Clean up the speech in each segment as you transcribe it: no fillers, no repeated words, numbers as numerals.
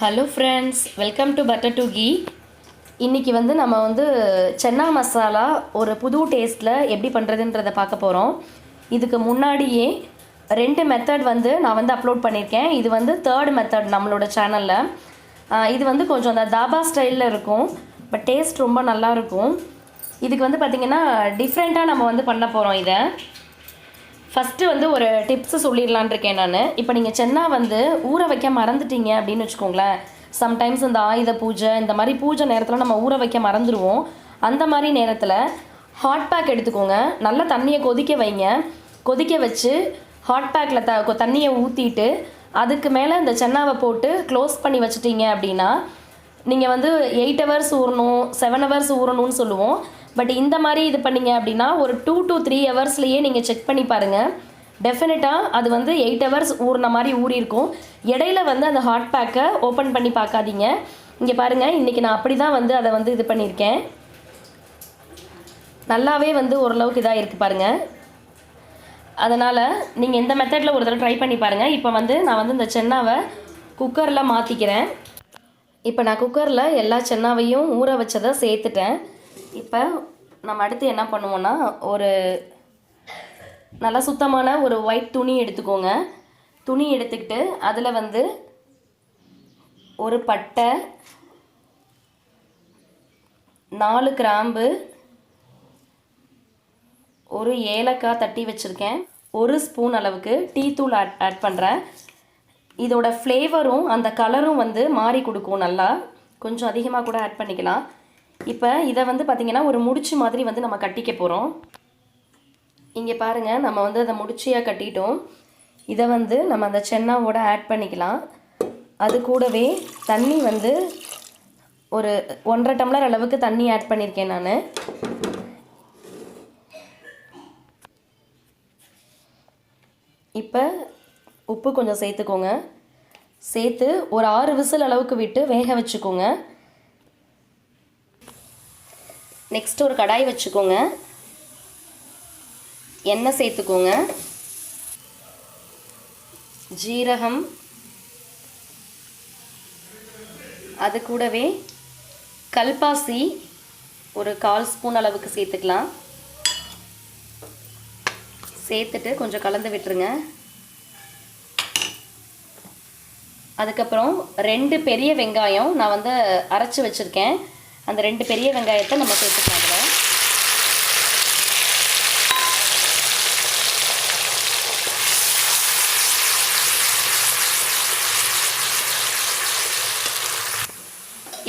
Hello friends, welcome to பட்டர்டோghee. இன்றைக்கி நம்ம சென்னா மசாலா ஒரு புது டேஸ்ட்டில் எப்படி பண்ணுறதுன்றதை பார்க்க போகிறோம். இதுக்கு முன்னாடியே 2 மெத்தட் நான் அப்லோட் பண்ணியிருக்கேன். இது தேர்ட் மெத்தட் நம்மளோட சேனலில். இது கொஞ்சம் அந்த தாபா ஸ்டைலில் இருக்கும், பட் டேஸ்ட் ரொம்ப நல்லாயிருக்கும். இதுக்கு பார்த்திங்கன்னா டிஃப்ரெண்ட்டாக நம்ம பண்ண போகிறோம். இதை ஃபஸ்ட்டு ஒரு டிப்ஸு சொல்லிடலான் இருக்கேன் நான். இப்போ நீங்கள் சென்னா ஊற வைக்க மறந்துட்டீங்க அப்படின்னு வச்சுக்கோங்களேன். சம்டைம்ஸ் இந்த ஆயுத பூஜை இந்த மாதிரி பூஜை நேரத்தில் நம்ம ஊற வைக்க மறந்துடுவோம். அந்த மாதிரி நேரத்தில் ஹாட் பேக் எடுத்துக்கோங்க. நல்லா தண்ணியை கொதிக்க வைங்க. கொதிக்க வச்சு ஹாட் பேக்கில் தண்ணியை ஊற்றிட்டு அதுக்கு மேலே இந்த சென்னாவை போட்டு க்ளோஸ் பண்ணி வச்சுட்டீங்க அப்படின்னா நீங்கள் 8 ஹவர்ஸ் ஊறணும், 7 ஹவர்ஸ் ஊறணும்னு சொல்லுவோம். பட் இந்த மாதிரி இது பண்ணிங்க அப்படின்னா ஒரு 2 to 3 ஹவர்ஸ்லேயே நீங்கள் செக் பண்ணி பாருங்கள். டெஃபினட்டாக அது 8 ஹவர்ஸ் ஊறின மாதிரி ஊறியிருக்கும். இடையில அந்த ஹாட் பேக்கை ஓப்பன் பண்ணி பார்க்காதீங்க. இங்கே பாருங்கள், இன்றைக்கி நான் அப்படி தான் அதை இது பண்ணியிருக்கேன். நல்லாவே ஓரளவுக்கு இதாக இருக்குது பாருங்கள். அதனால் நீங்கள் இந்த மெத்தடில் ஒரு தடவை ட்ரை பண்ணி பாருங்கள். இப்போ நான் இந்த சென்னாவை குக்கரில் மாற்றிக்கிறேன். இப்போ நான் குக்கரில் எல்லா சென்னாவையும் ஊற வச்சதை சேர்த்துட்டேன். இப்போ நம்ம அடுத்து என்ன பண்ணுவோன்னா, ஒரு நல்லா சுத்தமான ஒரு ஒயிட் துணி எடுத்துக்கோங்க. துணி எடுத்துக்கிட்டு அதில் ஒரு பட்டை, 4 கிராம்பு, ஒரு ஏலக்காய் தட்டி வச்சுருக்கேன், 1 ஸ்பூன் அளவுக்கு டீ தூள் ஆட் பண்ணுறேன். இதோட ஃப்ளேவரும் அந்த கலரும் மாறி கொடுக்கும். நல்லா கொஞ்சம் அதிகமாக கூட ஆட் பண்ணிக்கலாம். இப்போ இதை பார்த்திங்கன்னா ஒரு முடிச்சு மாதிரி நம்ம கட்டிக்க போகிறோம். இங்கே பாருங்கள், நம்ம அதை முடிச்சியாக கட்டிட்டோம். இதை நம்ம அந்த சென்னாவோட ஆட் பண்ணிக்கலாம். அது கூடவே தண்ணி ஒரு 1.5 டம்ளர் அளவுக்கு தண்ணி ஆட் பண்ணியிருக்கேன் நான். இப்போ உப்பு கொஞ்சம் சேர்த்துக்கோங்க. சேர்த்து ஒரு 6 விசில் அளவுக்கு விட்டு வேக வச்சுக்கோங்க. நெக்ஸ்ட் ஒரு கடாய் வச்சுக்கோங்க. எண்ணெய் சேர்த்துக்கோங்க. ஜீரகம், அது கூடவே கல்பாசி ஒரு 1/4 ஸ்பூன் அளவுக்கு சேர்த்துக்கலாம். சேர்த்துட்டு கொஞ்சம் கலந்து விட்டுருங்க. அதுக்கப்புறம் 2 பெரிய வெங்காயம் நான் அரைச்சி வச்சுருக்கேன். அந்த 2 பெரிய வெங்காயத்தை நம்ம சேர்த்துக்கலாம். அதில்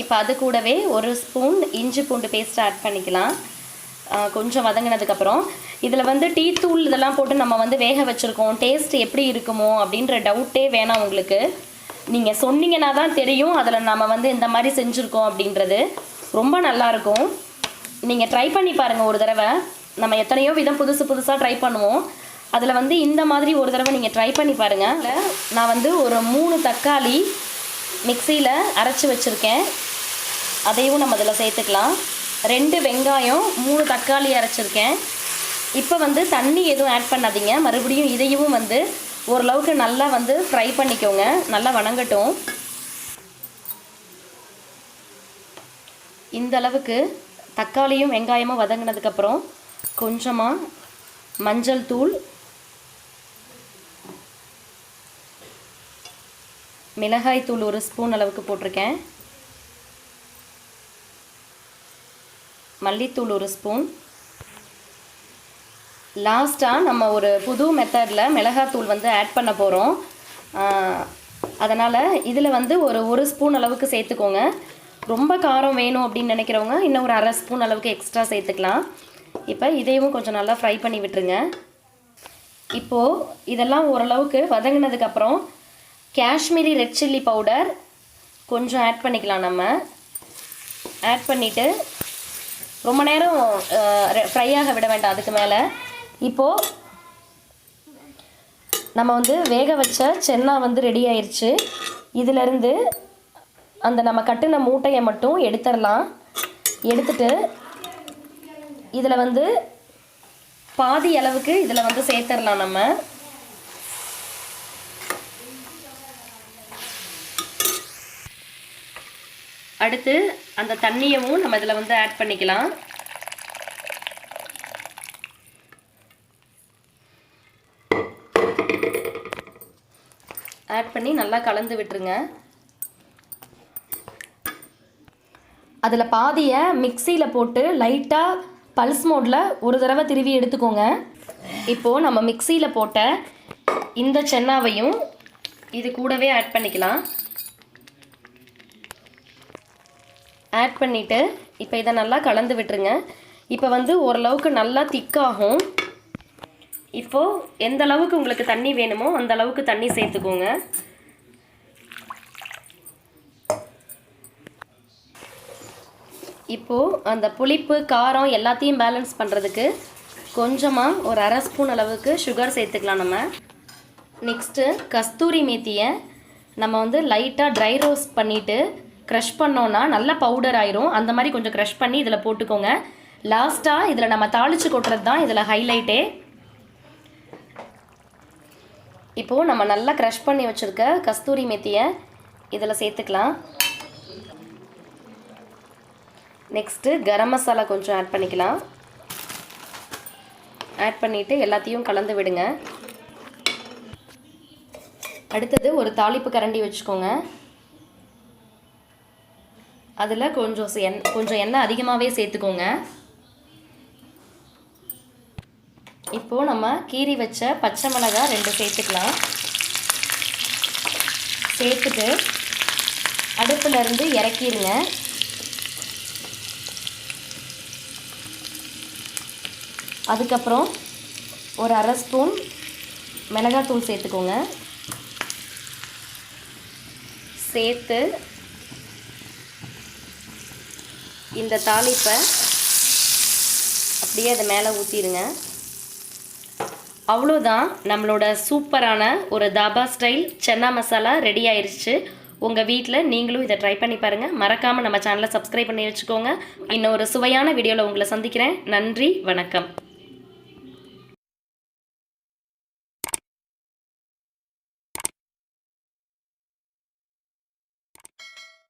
இப்போ அது கூடவே 1 ஸ்பூன் இஞ்சி பூண்டு பேஸ்ட் ஆட் பண்ணிக்கலாம். கொஞ்சம் வதங்கினதுக்கப்புறம் இதில் டீ தூள் இதெல்லாம் போட்டு நம்ம வேக வச்சுருக்கோம். டேஸ்ட் எப்படி இருக்குமோ அப்படின்ற டவுட்டே வேணாம் உங்களுக்கு. நீங்கள் சொன்னீங்கன்னா தான் தெரியும் அதில் நம்ம இந்த மாதிரி செஞ்சுருக்கோம் அப்படின்றது. ரொம்ப நல்லாயிருக்கும். நீங்கள் ட்ரை பண்ணி பாருங்கள் ஒரு தடவை. நம்ம எத்தனையோ விதம் புதுசாக ட்ரை பண்ணுவோம். அதில் இந்த மாதிரி ஒரு தடவை நீங்கள் ட்ரை பண்ணி பாருங்கள். நான் ஒரு 3 தக்காளி மிக்சியில் அரைச்சி வச்சுருக்கேன். அதையும் நம்ம அதில் சேர்த்துக்கலாம். 2 வெங்காயம், 3 தக்காளி அரைச்சிருக்கேன். இப்போ தண்ணி எதுவும் ஆட் பண்ணாதீங்க. மறுபடியும் இதையும் ஓரளவுக்கு நல்லா ஃப்ரை பண்ணிக்கோங்க. நல்லா வணங்கட்டும். இந்த அளவுக்கு தக்காளியும் வெங்காயமும் வதங்கினதுக்கப்புறம் கொஞ்சமாக மஞ்சள் தூள், மிளகாய் தூள் 1 ஸ்பூன் அளவுக்கு போட்டிருக்கேன், மல்லித்தூள் 1 ஸ்பூன். லாஸ்ட்டாக நம்ம ஒரு புது மெத்தடில் மிளகாத்தூள் ஆட் பண்ண போகிறோம். அதனால் இதில் ஒரு 1 ஸ்பூன் அளவுக்கு சேர்த்துக்கோங்க. ரொம்ப காரம் வேணும் அப்படின்னு நினைக்கிறவங்க இன்னும் ஒரு 1/2 ஸ்பூன் அளவுக்கு எக்ஸ்ட்ரா சேர்த்துக்கலாம். இப்போ இதையும் கொஞ்சம் நல்லா ஃப்ரை பண்ணி விட்டுருங்க. இப்போது இதெல்லாம் ஓரளவுக்கு வதங்கினதுக்கப்புறம் காஷ்மீரி ரெட் சில்லி பவுடர் கொஞ்சம் ஆட் பண்ணிக்கலாம். நம்ம ஆட் பண்ணிவிட்டு ரொம்ப நேரம் ஃப்ரை ஆக விட வேண்டாம். அதுக்கு மேலே இப்போது நம்ம வேக வச்ச சென்னா ரெடி ஆயிடுச்சு. இதிலேருந்து அந்த நம்ம கட்டின மூட்டையை மட்டும் எடுத்துடலாம். எடுத்துட்டு இதில் பாதி அளவுக்கு இதில் சேர்த்துடலாம். நம்ம அடுத்து அந்த தண்ணியவும் நம்ம இதில் வந்து ஆட் பண்ணிக்கலாம். ஆட் பண்ணி நல்லா கலந்து விட்டுருங்க. அதில் பாதியை மிக்சியில் போட்டு லைட்டாக பல்ஸ் மோடில் ஒரு தடவை திருவி எடுத்துக்கோங்க. இப்போது நம்ம மிக்சியில் போட்ட இந்த சென்னாவையும் இது கூடவே ஆட் பண்ணிக்கலாம். ஆட் பண்ணிவிட்டு இப்போ இதை நல்லா கலந்து விட்டுருங்க. இப்போ வந்து ஓரளவுக்கு நல்லா திக்காகும். இப்போது எந்த அளவுக்கு உங்களுக்கு தண்ணி வேணுமோ அந்த அளவுக்கு தண்ணி சேர்த்துக்கோங்க. இப்போது அந்த புளிப்பு காரம் எல்லாத்தையும் பேலன்ஸ் பண்ணுறதுக்கு கொஞ்சமாக ஒரு அரை ஸ்பூன் அளவுக்கு சுகர் சேர்த்துக்கலாம் நம்ம. நெக்ஸ்ட்டு கஸ்தூரி மேத்தியை நம்ம வந்து லைட்டாக ட்ரை ரோஸ்ட் பண்ணிவிட்டு க்ரஷ் பண்ணோன்னா நல்லா பவுடர் ஆயிரும். அந்த மாதிரி கொஞ்சம் க்ரஷ் பண்ணி இதில் போட்டுக்கோங்க. லாஸ்ட்டாக இதில் நம்ம தாளித்து கொட்டுறது தான் இதில் ஹைலைட்டே. இப்போது நம்ம நல்லா க்ரஷ் பண்ணி வச்சுருக்க கஸ்தூரி மேத்தியை இதில் சேர்த்துக்கலாம். நெக்ஸ்ட்டு கரம் மசாலா கொஞ்சம் ஆட் பண்ணிக்கலாம். ஆட் பண்ணிவிட்டு எல்லாத்தையும் கலந்து விடுங்க. அடுத்தது ஒரு தாளிப்பு கரண்டி வச்சுக்கோங்க. அதில் கொஞ்சம் எண்ணெய் அதிகமாகவே சேர்த்துக்கோங்க. இப்போது நம்ம கீறி வச்ச பச்சை மிளகாய் 2 சேர்த்துக்கலாம். சேர்த்துட்டு அடுப்புலேருந்து இறக்கிடுங்க. அதுக்கப்புறம் ஒரு அரை ஸ்பூன் மிளகாத்தூள் சேர்த்துக்கோங்க. சேர்த்து இந்த தாளிப்பை அப்படியே அது மேலே ஊற்றிடுங்க. அவ்வளோதான், நம்மளோட சூப்பரான ஒரு தாபா ஸ்டைல் சென்னா மசாலா ரெடி ஆயிடுச்சு. உங்கள் வீட்டில் நீங்களும் இதை ட்ரை பண்ணி பாருங்கள். மறக்காமல் நம்ம சேனலை சப்ஸ்கிரைப் பண்ணி வச்சுக்கோங்க. இன்னும் ஒரு சுவையான வீடியோவில் உங்களை சந்திக்கிறேன். நன்றி, வணக்கம்.